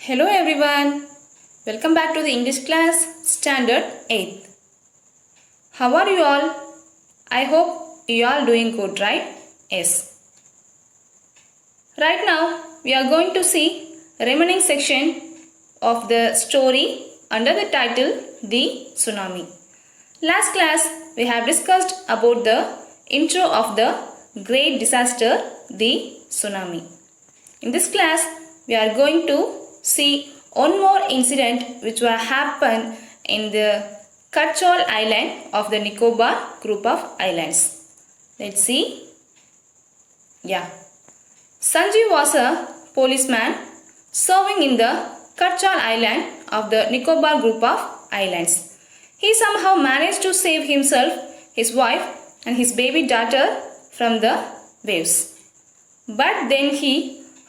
Hello everyone. Welcome back to the English class standard 8th. How are you all? I hope you are doing good, right? Yes. Right now we are going to see remaining section of the story under the title The Tsunami. Last class we have discussed about the intro of the great disaster, the tsunami. In this class we are going to see one more incident which will happen in the Kachol island of the Nicobar group of islands. Let's see. Yeah. Sanjeev was a policeman serving in the Kachol island of the Nicobar group of islands. He somehow managed to save himself, his wife and his baby daughter from the waves. But then he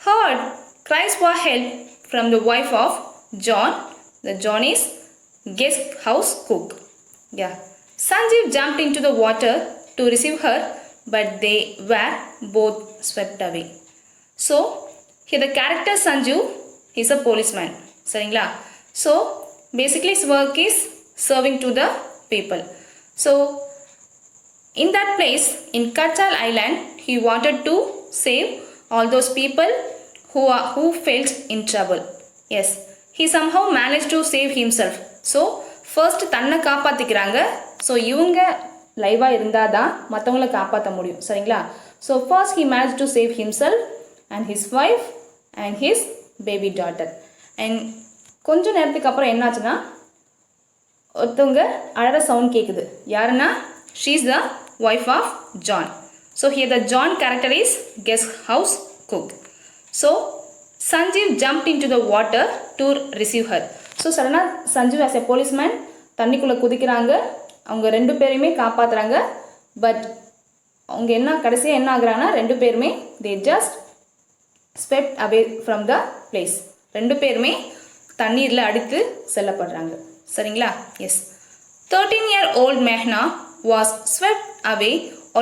heard cries for help from the wife of John. The John is guest house cook. Yeah. Sanjeev jumped into the water to receive her, but they were both swept away. So, here the character Sanjeev is a policeman. So, basically his work is serving to the people. So, in that place, in Kachal Island, he wanted to save all those people who felt in trouble. Yes, he somehow managed to save himself. So, first தன்னை காப்பாத்திக்கிறாங்க. So, இவங்க லைவா இருந்தாதான் மற்றவங்களை காப்பாற்ற முடியும். சரிங்களா? So, first he managed to save himself and his wife and his baby daughter. And கொஞ்ச நேரத்துக்கு அப்புறம் என்னாச்சுன்னா ஒருத்தவங்க அழற சவுண்ட் கேட்குது. யாருன்னா she is the wife of John. So, here the John character is guest house cook. So, Sanjeev jumped into the water to receive her. So, suddenly Sanjeev as a policeman தண்ணிக்குள்ளே குதிக்கிறாங்க. அவங்க ரெண்டு பேரையுமே காப்பாற்றுறாங்க. But அவங்க கடைசியாக என்ன ஆகுறாங்கன்னா ரெண்டு பேருமே they just swept away from the place. ரெண்டு பேருமே தண்ணீரில் அடித்து செல்லப்படுறாங்க. சரிங்களா? S. 13-year-old Mehna was swept away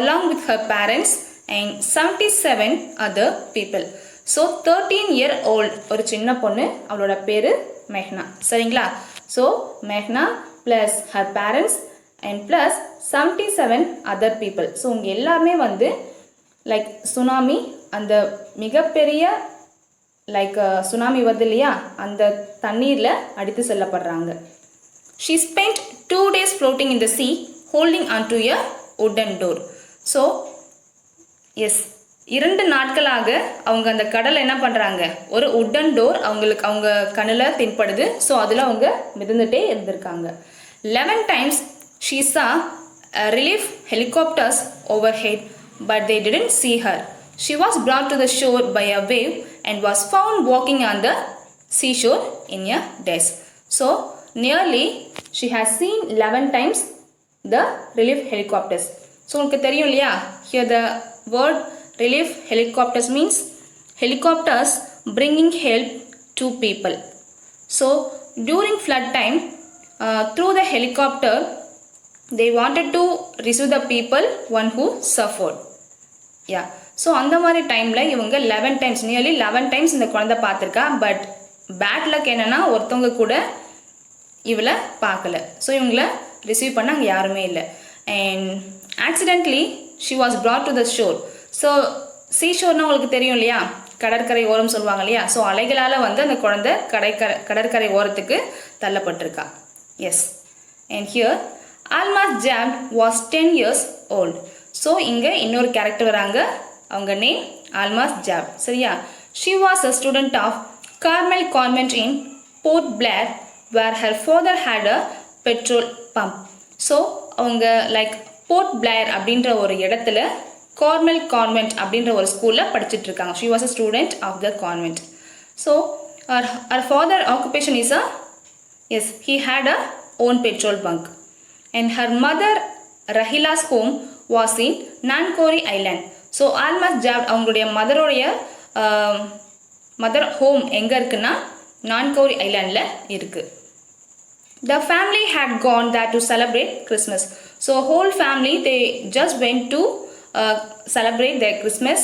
along with her parents and 77 other people. So 13-year-old ஒரு சின்ன பொண்ணு, அவளோட பேர் மெஹ்னா. சரிங்களா? So Mehna plus her parents and plus 77 other people. So இங்கே எல்லாருமே லைக் சுனாமி, அந்த மிகப்பெரிய லைக் சுனாமி வருது இல்லையா, அந்த தண்ணீரில் அடித்து செல்லப்படுறாங்க. She spent 2 days floating in the sea holding onto a wooden door. So yes, 2 நாட்களாக அவங்க அந்த கடலில் என்ன பண்ணுறாங்க, ஒரு உட்டன் டோர் அவங்க கண்ணில் தென்படுது. ஸோ அதில் அவங்க மிதந்துட்டே இருந்திருக்காங்க. 11 times she saw relief helicopters overhead, but they didn't see her. She was brought to the shore by a wave and was found walking on the seashore in a daze. So nearly she has seen 11 times the relief helicopters. So உங்களுக்கு தெரியும் இல்லையா, here the word relief helicopters means helicopters bringing help to people. So during flood time, through the helicopter they wanted to rescue the people one who suffered. Yeah. So அந்த மாதிரி டைமில் இவங்க 11 times, nearly 11 times இந்த குழந்தை பார்த்துருக்கா. But bad luck என்னென்னா ஒருத்தவங்க கூட இவளை பார்க்கல. ஸோ இவங்கள ரிசீவ் பண்ண அங்கே யாருமே இல்லை. And accidentally she was brought to the shore. So சீஷோர்னால் உங்களுக்கு தெரியும் இல்லையா, கடற்கரை ஓரம் சொல்லுவாங்க இல்லையா. ஸோ அலைகளால் அந்த குழந்தை கடற்கரை ஓரத்துக்கு தள்ளப்பட்டிருக்கா. Yes. And here Almas Javed was 10 years old. So இங்கே இன்னொரு கேரக்டர் வராங்க, அவங்க நேம் ஆல்மாஸ் ஜாப். சரியா? She was a student of Carmel convent in Port Blair where her father had a petrol pump. So அவங்க லைக் போர்ட் பிளேர் அப்படின்ற ஒரு இடத்துல கார்மெல் கான்வென்ட் அப்படின்ற ஒரு ஸ்கூலில் படிச்சுட்டு இருக்காங்க. She was a student of the convent. So her father occupation is a yes, he had a own petrol bunk. And her mother Rahila's home was in Nancowry island. So Almas Javed அவங்களுடைய mother home எங்கே இருக்குன்னா நான்கோரி ஐலாண்டில் இருக்குது. The family had gone there to celebrate Christmas. So whole family they just went to celebrate their Christmas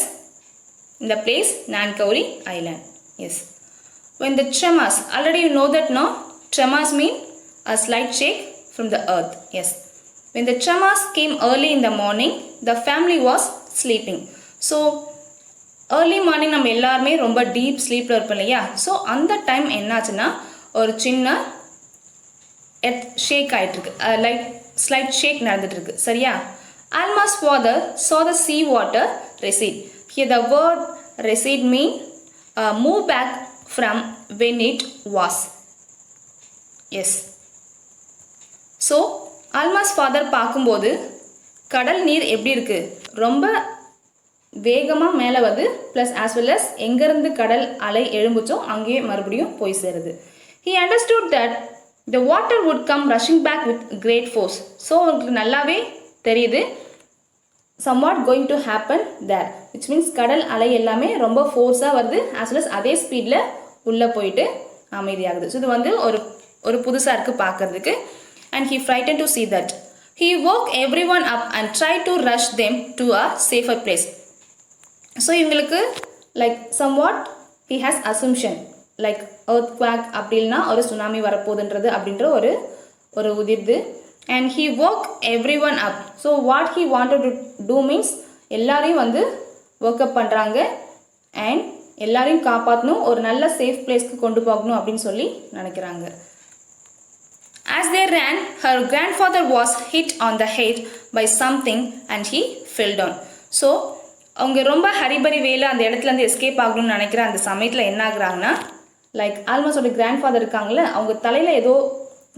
in the place Nankauri Island. Yes. when the tremors, already you know that no, tremors mean a slight shake from the earth. Yes, when the tremors came early in the morning, the family was sleeping. So early morning நம்ம எல்லாருமே ரொம்ப deep ஸ்லீப்ல இருப்போம் இல்லையா. So அந்த time என்னாச்சுன்னா ஒரு சின்ன ஷேக் ஆகிட்டு இருக்கு, லைக் ஸ்லைட் ஷேக் நடந்துட்டு இருக்கு. சரியா? Alma's father saw the sea water recede. Here the word recede mean move back from when it was. Yes. So Alma's father பார்க்கும்போது கடல் நீர் எப்படி இருக்கு, ரொம்ப வேகமாக மேலே வருது, ப்ளஸ் ஆஸ் வெல் அஸ் எங்கேருந்து கடல் அலை எழும்புச்சோ அங்கேயே மறுபடியும் போய் சேருது. He understood that the water would come rushing back with great force. So உங்களுக்கு நல்லாவே தெரியுது somewhat going to happen there, which means கடல் அலை எல்லாமே ரொம்ப ஃபோர்ஸாக வருது, ஆஸ் வெல் அஸ் அதே ஸ்பீடில் உள்ளே போயிட்டு அமைதியாகுது. ஸோ இது வந்து ஒரு புதுசாக இருக்குது பார்க்குறதுக்கு. And he frightened to see that. He woke everyone up and tried to rush them to a safer place. So இவங்களுக்கு like somewhat he has assumption like earthquake அப்படின்னா ஒரு சுனாமி வரப்போகுதுன்றது அப்படின்ற ஒரு உதிர்து. And he woke everyone up. So what he wanted to do means எல்லாரையும் வந்து work up பண்ணுறாங்க and எல்லாரையும் காப்பாற்றணும், ஒரு நல்ல சேஃப் பிளேஸ்க்கு கொண்டு போகணும் அப்படின்னு சொல்லி நினைக்கிறாங்க. As they ran, her grandfather was hit on the head by something and he fell down. So அவங்க ரொம்ப ஹரிபரி வேலை அந்த இடத்துலேருந்து எஸ்கேப் ஆகணும்னு நினைக்கிற அந்த சமயத்தில் என்ன ஆகுறாங்கன்னா, லைக் ஆல்மோஸ்ட் கிராண்ட் இருக்காங்களே, அவங்க தலையில் ஏதோ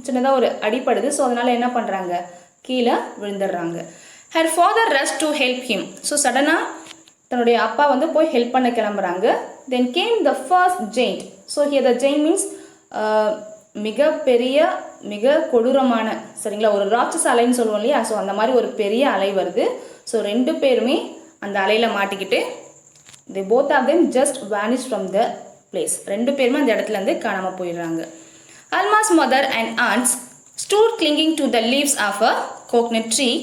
சின்னதாக ஒரு அடிப்படுது. ஸோ அதனால் என்ன பண்ணுறாங்க, கீழே விழுந்துடுறாங்க. Her father rush to help him. So சடனாக தன்னுடைய அப்பா வந்து போய் ஹெல்ப் பண்ண கிளம்புறாங்க. Then came the first giant. So here the giant means மிகப்பெரிய மிக கொடூரமான, சரிங்களா, ஒரு ராட்சச அலைன்னு சொல்லுவோம் இல்லையா. ஸோ அந்த மாதிரி ஒரு பெரிய அலை வருது. ஸோ ரெண்டு பேருமே அந்த அலையில் மாட்டிக்கிட்டு they both of them just vanished from the place. ரெண்டு பேருமே அந்த இடத்துலேருந்து காணாமல் போயிடுறாங்க. Alma's mother and aunts stood clinging to the leaves of a coconut tree,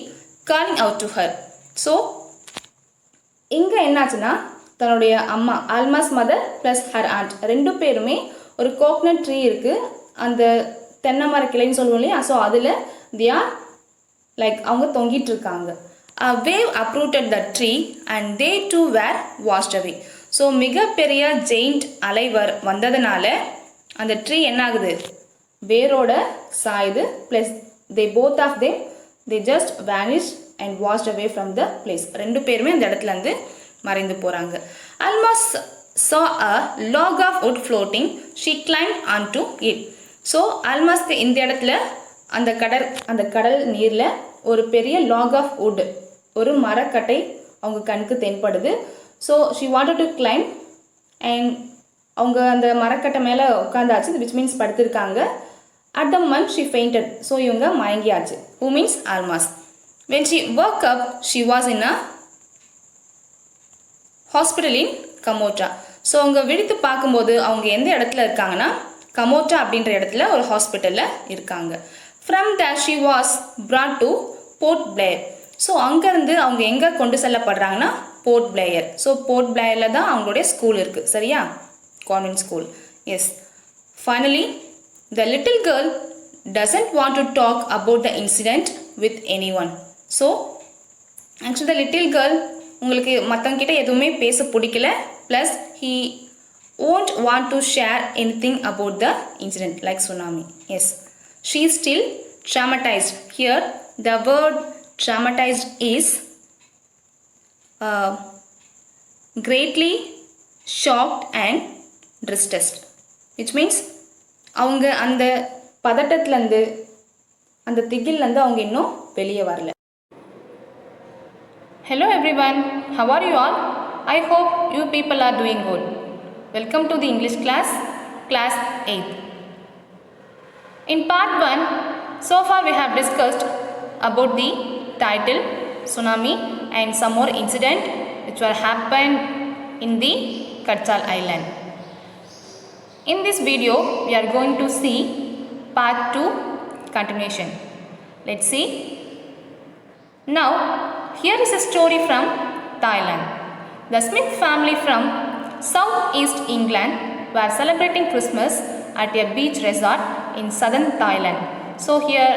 calling out to her. So இங்கே என்னாச்சுன்னா தன்னுடைய அம்மா ஆல்மாஸ் மதர் ப்ளஸ் ஹர் ஆண்ட் ரெண்டு பேருமே ஒரு கோக்னட் ட்ரீ இருக்குது, அந்த தென்னை மர கிளைன்னு சொல்லுவோம் இல்லையா. ஸோ அதில் they are லைக் அவங்க தொங்கிட்டு இருக்காங்க. A wave uprooted the tree and they too were washed away. So மிகப்பெரிய ஜெயிண்ட் அலை வந்ததுனால அந்த ட்ரீ என்ன ஆகுது, வேரோட சாயுது, plus they both of them they just vanished and washed away from the place. ரெண்டு பேருமே அந்த இடத்துலேருந்து மறைந்து போகிறாங்க. Alma saw a log of wood floating. She climbed onto it. So ஆல்மாஸ்க்கு இந்த இடத்துல அந்த கடல் நீரில் ஒரு பெரிய லாக் ஆஃப் வுட், ஒரு மரக்கட்டை அவங்க கண்ணுக்கு தென்படுது. So she wanted to climb and அவங்க அந்த மரக்கட்டை மேலே உட்காந்தாச்சு, விச் மீன்ஸ் படுத்திருக்காங்க. At the moment she fainted. So இவங்க மயங்கியாச்சு. Who means Almas. When she ஒர்க் அப் she was in a hospital in Kamorta. So அவங்க விழித்து பார்க்கும்போது அவங்க எந்த இடத்துல இருக்காங்கன்னா கமோட்டா அப்படின்ற இடத்துல ஒரு ஹாஸ்பிட்டலில் இருக்காங்க. From that she was brought to Port Blair. So அங்கேருந்து அவங்க எங்கே கொண்டு செல்லப்படுறாங்கன்னா போர்ட் பிளேயர். ஸோ போர்ட் பிளேயரில் தான் அவங்களுடைய ஸ்கூல் இருக்குது, சரியா, convent school. Yes. Finally the little girl doesn't want to talk about the incident with anyone. So actually the little girl உங்களுக்கு மற்றவங்கிட்ட எதுவுமே பேச பிடிக்கல, plus he won't want to share anything about the incident like tsunami. Yes, she is still traumatized. Here the word traumatized is greatly shocked and distressed, which means அவங்க அந்த பதட்டத்துலேருந்து அந்த திகில்லேருந்து அவங்க இன்னும் வெளியே வரல. Hello everyone, how are you all? I hope you people are doing good. Welcome to the English class, class 8th. In part 1, so far we have discussed about the title, tsunami, and some more incident which were happened in the Katchal Island. In this video, we are going to see part 2 continuation. Let's see. Now, here is a story from Thailand. The Smith family from Southeast England were celebrating Christmas at a beach resort in southern Thailand. So here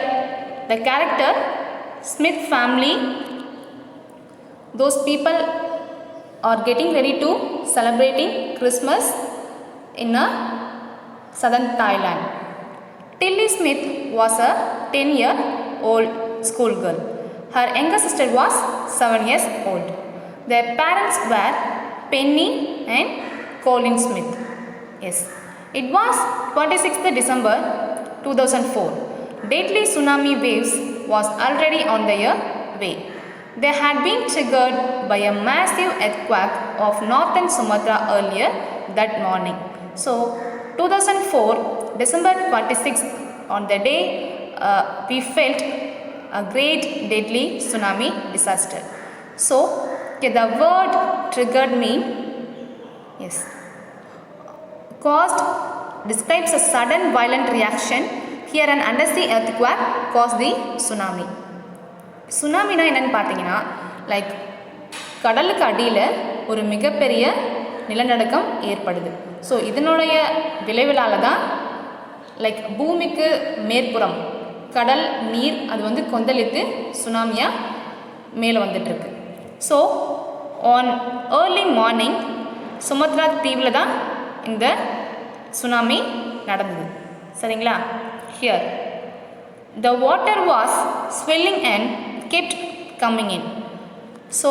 the character Smith family, those people are getting ready to celebrating Christmas in a southern Thailand. Tilly Smith was a 10-year-old schoolgirl. Her younger sister was 7 years old. Their parents were Penny and Colin Smith. Yes, it was 26th December 2004. Deadly tsunami waves was already on their way. They had been triggered by a massive earthquake of northern Sumatra earlier that morning. So 2004 December 26th, on the day we felt a great deadly tsunami disaster. So okay, the word triggered mean, yes, caused describes a sudden violent reaction. Here an undersea earthquake caused the tsunami. சுனாமினா என்னன்னு பார்த்தீங்கன்னா, like கடலுக்கு அடியில் ஒரு மிகப்பெரிய நிலநடுக்கம் ஏற்படுது. So இதனுடைய விளைவிலால் தான் லைக் பூமிக்கு மேற்புறம் கடல் நீர் அது வந்து கொந்தளித்து சுனாமியாக மேலே வந்துட்டுருக்கு. So on early morning Sumatra தீவில் தான் இந்த சுனாமி நடந்தது. சரிங்களா? Here the water was swelling and kept coming in. So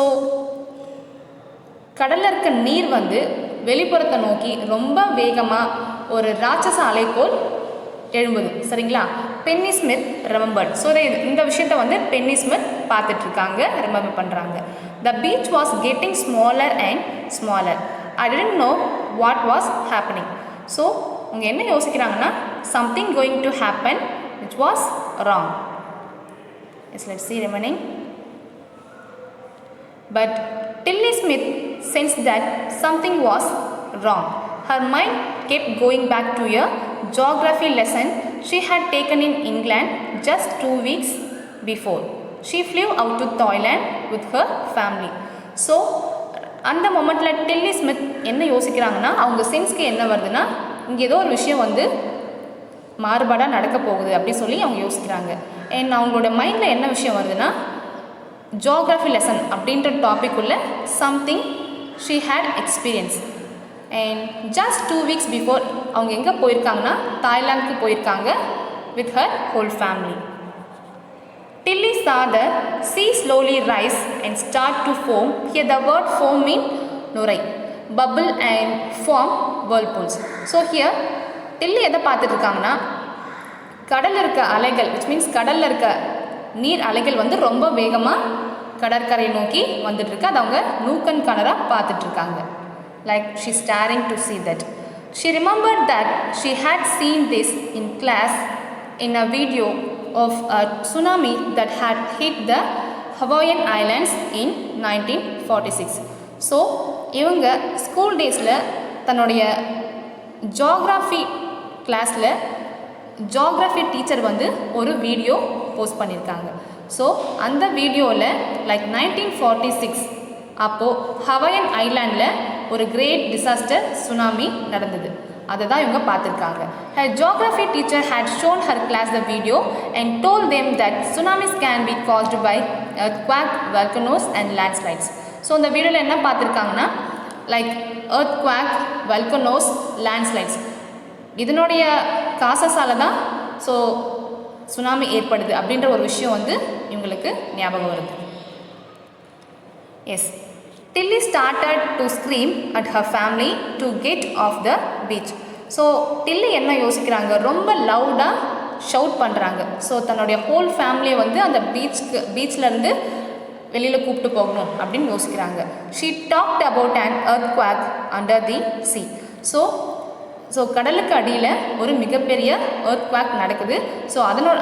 கடலில் இருக்க நீர் வந்து வெளிப்புறத்தை நோக்கி ரொம்ப வேகமாக ஒரு ராட்சச அலை போல் எழும்புது. சரிங்களா? Penney Smith remembered. ஸோ இந்த விஷயத்தை வந்து பென்னி ஸ்மித் பார்த்துட்ருக்காங்க, ரிமெம்பர் பண்ணுறாங்க. The beach was getting smaller and smaller. I didn't know what was happening. So அவங்க என்ன யோசிக்கிறாங்கன்னா, something going to happen which was wrong. Yes, let's see remaining. But Tilly Smith sensed that something was wrong. Her mind kept going back to a geography lesson she had taken in England just 2 weeks before. She flew out to Thailand with her family. So அந்த மொமெண்ட்டில் Delhi Smith என்ன யோசிக்கிறாங்கன்னா, அவங்க சென்ஸ்க்கு என்ன வருதுன்னா, இங்கே ஏதோ ஒரு விஷயம் வந்து மாறுபாடாக நடக்க போகுது அப்படி சொல்லி அவங்க யோசிக்கிறாங்க. அண்ட் அவங்களோட மைண்டில் என்ன விஷயம் வருதுன்னா, ஜியோகிராஃபி லெசன் அப்படின்ற டாபிக் உள்ள something she had experience. And just 2 weeks before அவங்க எங்கே போயிருக்காங்கன்னா, தாய்லாந்துக்கு போயிருக்காங்க with her whole family. Tilly saw the sea slowly rise and start to foam. Here the word foam mean நுரை, bubble and form whirlpools. So here Delhi எதை பார்த்துட்டு இருக்காங்கன்னா, கடலில் இருக்க அலைகள், விச் மீன்ஸ் கடலில் இருக்க நீர் அலைகள் வந்து ரொம்ப வேகமாக கடற்கரையை நோக்கி வந்துட்டுருக்கு. அது அவங்க நூக்கன் கணராக பார்த்துட்ருக்காங்க. Like she staring to see that. She remembered that she had seen this in class in a video of a tsunami that had hit the Hawaiian Islands in 1946. So இவங்க ஸ்கூல் டேஸில் தன்னுடைய ஜியோகிராஃபி கிளாஸில் geography teacher வந்து ஒரு video post பண்ணியிருக்காங்க. So அந்த வீடியோவில் like 1946 அப்போது ஹவாயன் ஐலாண்டில் ஒரு கிரேட் டிசாஸ்டர் சுனாமி நடந்தது. அதை தான் இவங்க பார்த்துருக்காங்க. Her geography teacher had shown her class the video and told them that tsunamis can be caused by earthquake, volcanoes and landslides. So இந்த வீடியோவில் என்ன பார்த்துருக்காங்கன்னா, லைக் earthquake, volcanoes, landslides இதனுடைய காசஸால தான் ஸோ சுனாமி ஏற்படுது அப்படின்ற ஒரு விஷயம் வந்து இவங்களுக்கு ஞாபகம் வருது. Yes, Tilly started to scream at her family to get off the beach. So Delhi என்ன யோசிக்கிறாங்க, ரொம்ப லவுடாக ஷவுட் பண்ணுறாங்க. ஸோ தன்னுடைய ஹோல் ஃபேமிலியை வந்து அந்த பீச்லேருந்து வெளியில் கூப்பிட்டு போகணும் அப்படின்னு யோசிக்கிறாங்க. She talked about an earthquake under the sea. So கடலுக்கு அடியில் ஒரு மிகப்பெரிய earthquake நடக்குது. ஸோ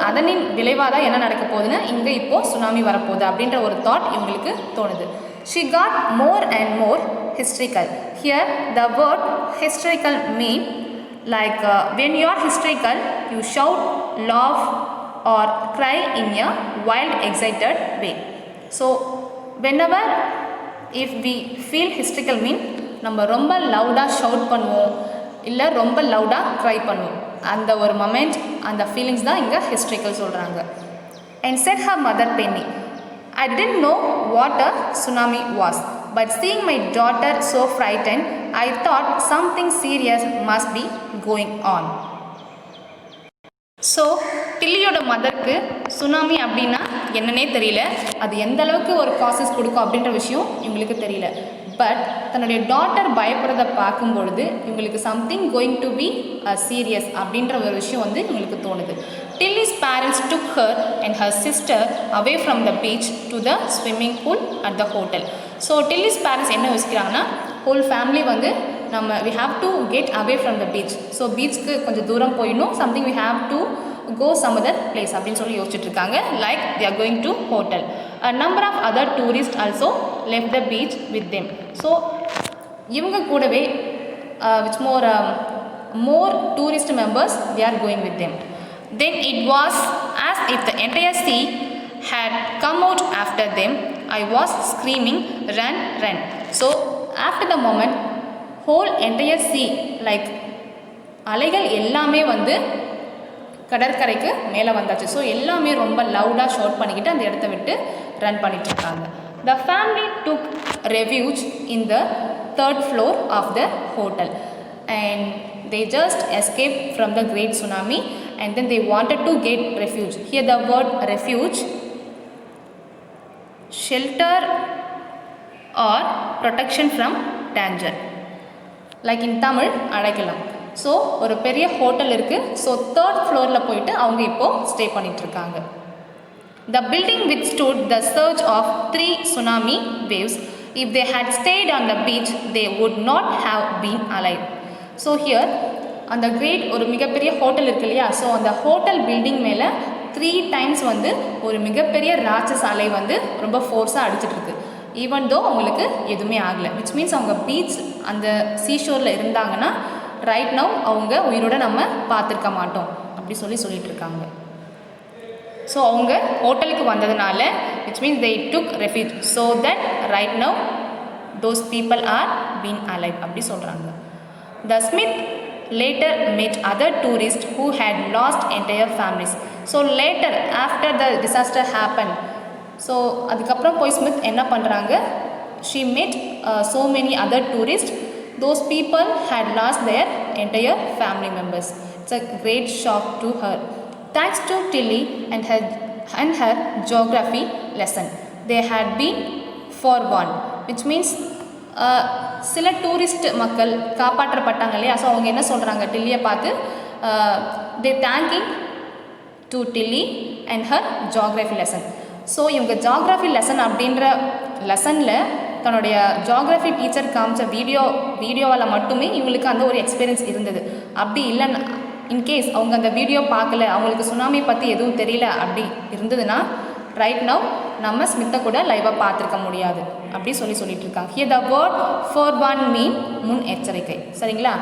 அதனின் விளைவாக தான் என்ன நடக்க போகுதுன்னு, இங்கே இப்போது சுனாமி வரப்போகுது அப்படின்ற ஒரு தாட் இவங்களுக்கு தோணுது. She got more and more hysterical. Here the word hysterical mean like when you are hysterical you shout, laugh or cry in a wild excited way. So whenever if we feel hysterical mean நம்ம ரொம்ப லவுடாக shout பண்ணுவோம், இல்லை ரொம்ப லவுடாக cry பண்ணும். அந்த ஒரு moment, அந்த feelings தான் இங்கே ஹிஸ்ட்ரிக்கல் சொல்கிறாங்க. And said her mother Penny, I didn't know what a tsunami was, but seeing my daughter so frightened, I thought something serious must be going on. So டில்லியோட மதருக்கு tsunami அப்படின்னா என்னன்னே தெரியல, அது எந்த அளவுக்கு ஒரு காசஸ் கொடுக்கும் அப்படின்ற விஷயம் இவங்களுக்கு தெரியல. பட் தன்னுடைய டாட்டர் பயப்படுறத பார்க்கும்பொழுது இவங்களுக்கு something going to be serious அப்படின்ற ஒரு விஷயம் வந்து இவங்களுக்கு தோணுது. Tilly's parents took her and her sister away from the beach to the swimming pool at the hotel. So Tilly's parents என்ன யோசிக்கிறாங்கன்னா, ஹோல் ஃபேமிலி வந்து நம்ம we have to get away from the beach. So பீச்சுக்கு கொஞ்சம் தூரம் போயிடணும், something we have to go some other place அப்படின்னு சொல்லி யோசிச்சுட்டு இருக்காங்க. Like they are going to hotel. A number of other tourists also left the beach with them. So இவங்க கூடவே which more tourist members they are going with them. Then it was as if the entire sea had come out after them. I was screaming, run, run. So after the moment, whole entire sea, like அலைகள் எல்லாமே வந்து கடற்கரைக்கு மேலே வந்தாச்சு. So எல்லாமே ரொம்ப லவுடாக shout பண்ணிக்கிட்டு அந்த இடத்த விட்டு ரன் பண்ணிட்டு இருக்காங்க. The family took refuge in the 3rd floor of the hotel and they just escaped from the great tsunami and then they wanted to get refuge. Here the word refuge, shelter or protection from danger, like in Tamil அழைக்கலாம். So ஒரு பெரிய hotel இருக்குது. So 3rd ஃப்ளோரில் போயிட்டு அவங்க இப்போது stay பண்ணிகிட்ருக்காங்க. The building withstood the surge of 3 tsunami waves. If they had stayed on the beach, they would not have been alive. So here அந்த கிரேட் ஒரு மிகப்பெரிய ஹோட்டல் இருக்கு இல்லையா, ஸோ அந்த ஹோட்டல் பில்டிங் மேலே 3 times வந்து ஒரு மிகப்பெரிய ராட்சச அலை வந்து ரொம்ப ஃபோர்ஸாக அடிச்சிட்ருக்கு. ஈவன் தோ அவங்களுக்கு எதுவுமே ஆகலை, விச் மீன்ஸ் அவங்க பீச் அந்த சீஷோரில் இருந்தாங்கன்னா ரைட் நவ் அவங்க உயிரோட நம்ம பார்த்துருக்க மாட்டோம் அப்படி சொல்லிட்டு இருக்காங்க. ஸோ அவங்க ஹோட்டலுக்கு வந்ததுனால which means they took refuge so that right now those people are being alive அப்படி சொல்கிறாங்க. The Smith later met other tourists who had lost entire families. So later after the disaster happened, so அதுக்கப்புறம் போய் Smith என்ன பண்ணுறாங்க, she met so many other tourists. Those people had lost their entire family members. It's a great shock to her. Thanks to Tilly and her geography lesson, they had been forewarned, which means சில tourist மக்கள் காப்பாற்றப்பட்டாங்க இல்லையா. So அவங்க என்ன சொல்கிறாங்க, டில்லியை பார்த்து they thanking to Tilly and her geography lesson. So இவங்க geography lesson அப்படின்ற லெசனில் தன்னுடைய ஜாகிரஃபி டீச்சர் காமிச்ச வீடியோவால் மட்டுமே இவங்களுக்கு அந்த ஒரு எக்ஸ்பீரியன்ஸ் இருந்தது. அப்படி இல்லைன்னா இன்கேஸ் அவங்க அந்த வீடியோ பார்க்கல, அவங்களுக்கு சுனாமி பற்றி எதுவும் தெரியல அப்படி இருந்ததுன்னா ரைட் நவ் நம்ம ஸ்மித்தை கூட லைவாக பார்த்துருக்க முடியாது அப்படி சொல்லிட்டு இருக்காங்க. ஹியர் த வேர்ட் forewarn மீன் முன் எச்சரிக்கை. சரிங்களா.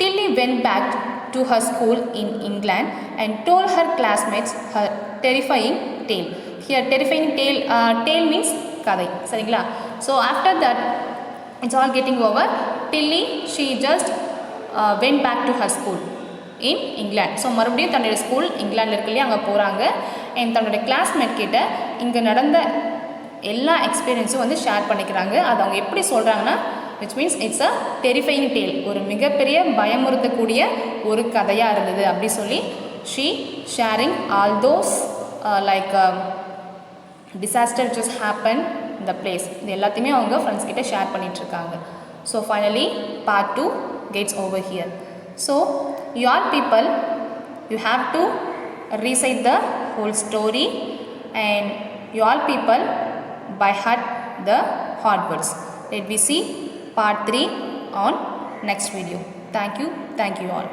Tilly went back to her school in England and told her classmates her terrifying tale. Here terrifying tale means kadai. சரிங்களா. So after that it's all getting over, Tilly she just went back to her school in England. So மறுபடியும் தன்னுடைய school இங்கிலாண்டில் இருக்கு இல்லையா, அங்கே போகிறாங்க. And தன்னுடைய classmate கிட்ட இங்கே நடந்த எல்லா எக்ஸ்பீரியன்ஸும் வந்து ஷேர் பண்ணிக்கிறாங்க. அது அவங்க எப்படி சொல்கிறாங்கன்னா which means it's a terrifying tale, ஒரு மிகப்பெரிய பயமுறுத்தக்கூடிய ஒரு கதையாக இருந்தது அப்படி சொல்லி she sharing all those like disaster just happen இந்த பிளேஸ். இது எல்லாத்தையுமே அவங்க ஃப்ரெண்ட்ஸ் கிட்ட ஷேர் பண்ணிகிட்ருக்காங்க. So finally part 2 gets over here. So your people, you have to recite the whole story and your people by heart the hard words. Let me see part 3 on next video. Thank you all.